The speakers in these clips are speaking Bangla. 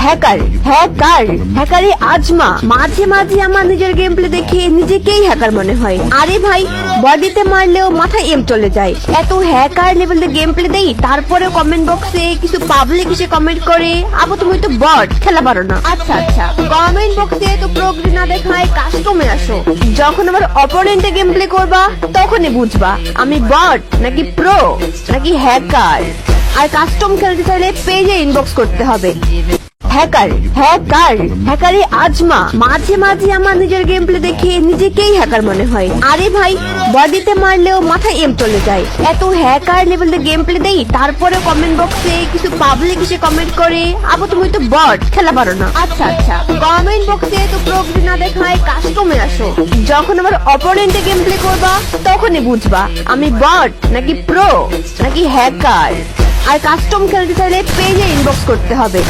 হ্যাকার হ্যাকার হ্যাকারে আজমা মাঝে মাঝে আমার নিজের গেম প্লে দেখে নিজেকেই হ্যাকার মনে হয়। আরে ভাই, বডিতে মারলেও মাথায় এম চলে যায়। এত হ্যাকার লেভেলে গেম প্লে দেই, তারপরে কমেন্ট বক্সে কিছু পাবলিক এসে কমেন্ট করে, আবু তুমি তো বট, খেলা পারো না। আচ্ছা আচ্ছা, কমেন্ট বক্সে তো প্রোগ্রেস না দেখায় কাস্টমে আসো। যখন আমার অপোনেন্টে গেম প্লে করবা তখনই বুঝবা আমি বট নাকি প্রো নাকি হ্যাকার। আর কাস্টম খেলতে চাইলে পেজে ইনবক্স করতে হবে। হ্যাকার হ্যাকার হ্যাকারে আজমা মাঝে মাঝে আমার নিজের গেম প্লে দেখে নিজেকেই হ্যাকার মনে হয়। আরে ভাই, বডিতে মারলেও মাথায় এম চলে যায়। এত হ্যাকার লেভেলে গেম প্লে দেই, তারপরে কমেন্ট বক্সে কিছু পাবলিক এসে কমেন্ট করে, আবু তুমি তো বট, খেলা পারো না। আচ্ছা আচ্ছা, কমেন্ট বক্সে তো প্রোগ্রেস না দেখায় কাস্টমে আসো। যখন আমার অপোনেন্টে গেম প্লে করবা তখনই বুঝবা আমি বট নাকি প্রো নাকি হ্যাকার। আর কাস্টম খেলতে চাইলে পেজে ইনবক্স করতে হবে।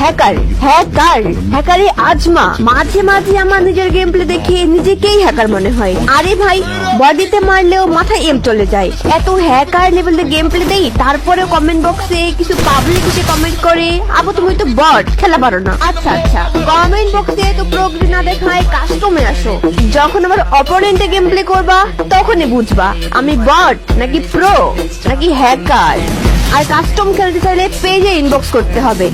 হ্যাকার হ্যাকার হ্যাকারে আজমা মাঝে মাঝে আমার নিজের গেম প্লে দেখে নিজেকেই হ্যাকার মনে হয়। আরে ভাই, বডিতে মারলেও মাথায় এম চলে যায়। এত হ্যাকার লেভেলে গেম প্লে দেই, তারপরে কমেন্ট বক্সে কিছু পাবলিক এসে কমেন্ট করে, আবু তুমি তো বট, খেলা পারো না। আচ্ছা আচ্ছা, কমেন্ট বক্সে তো প্রোগ্রেস না দেখায় কাস্টমে আসো। যখন আমার অপোনেন্টে গেম প্লে করবা তখনই বুঝবা আমি বট নাকি প্রো নাকি হ্যাকার। আর কাস্টম খেলতে চাইলে পেজে ইনবক্স করতে হবে।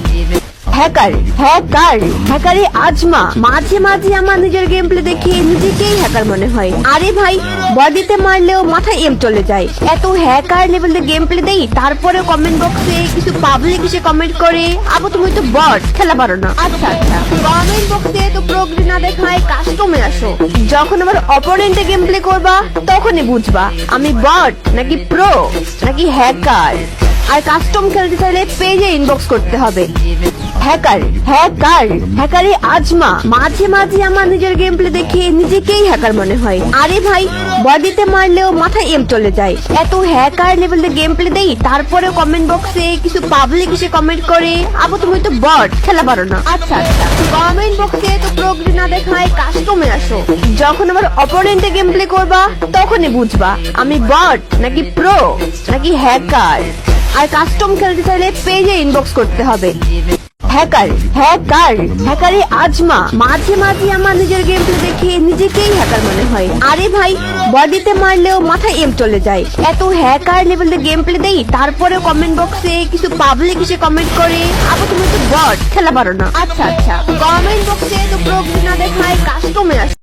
হ্যাকার হ্যাকার হ্যাকারে আজমা মাঝে মাঝে আমার নিজের গেম প্লে দেখে নিজেকেই হ্যাকার মনে হয়। আরে ভাই, বডিতে মারলেও মাথায় এম চলে যায়। এত হ্যাকার লেভেলে গেম প্লে দেই, তারপরে কমেন্ট বক্সে কিছু পাবলিক এসে কমেন্ট করে, আবু তুমি তো বট, খেলা পারো না। আচ্ছা আচ্ছা, কমেন্ট বক্সে তো প্রোগ্রেস না দেখায় কাস্টমে আসো। যখন আমার অপোনেন্টে গেম প্লে করবা তখনই বুঝবা আমি বট নাকি প্রো নাকি হ্যাকার। আর কাস্টম খেলতে চাইলে পেজে ইনবক্স করতে হবে। হ্যাকার হ্যাকার হ্যাকারে আজমা মাঝে মাঝে আমার নিজের গেম প্লে দেখে নিজেকেই হ্যাকার মনে হয়। আরে ভাই, বডিতে মারলেও মাথায় এম চলে যায়। এত হ্যাকার লেভেলে গেম প্লে দেই, তারপরে কমেন্ট বক্সে কিছু পাবলিক এসে কমেন্ট করে, আবু তুমি তো বট, খেলা পারো না। আচ্ছা আচ্ছা, কমেন্ট বক্সে তো প্রোগ্রেস না দেখায় কাস্টমে আসো। যখন আমার অপোনেন্টে গেম প্লে করবা তখনই বুঝবা আমি বট নাকি প্রো নাকি হ্যাকার। আর কাস্টম খেলতে চাইলে পেজে ইনবক্স করতে হবে। হ্যাকার হ্যাকার হ্যাকারে আজমা মাঝে মাঝে আমার নিজের গেম প্লে দেখে নিজেকেই হ্যাকার মনে হয়। আরে ভাই, বডিতে মারলেও মাথায় এম চলে যায়। এত হ্যাকার লেভেলে গেম প্লে দেই, তারপরে কমেন্ট বক্সে কিছু পাবলিক এসে কমেন্ট করে, আবু তুমি তো বট, খেলা পারো না। আচ্ছা আচ্ছা, কমেন্ট বক্সে তো প্রোগ্রেস না দেখায় কাস্টমে আসো।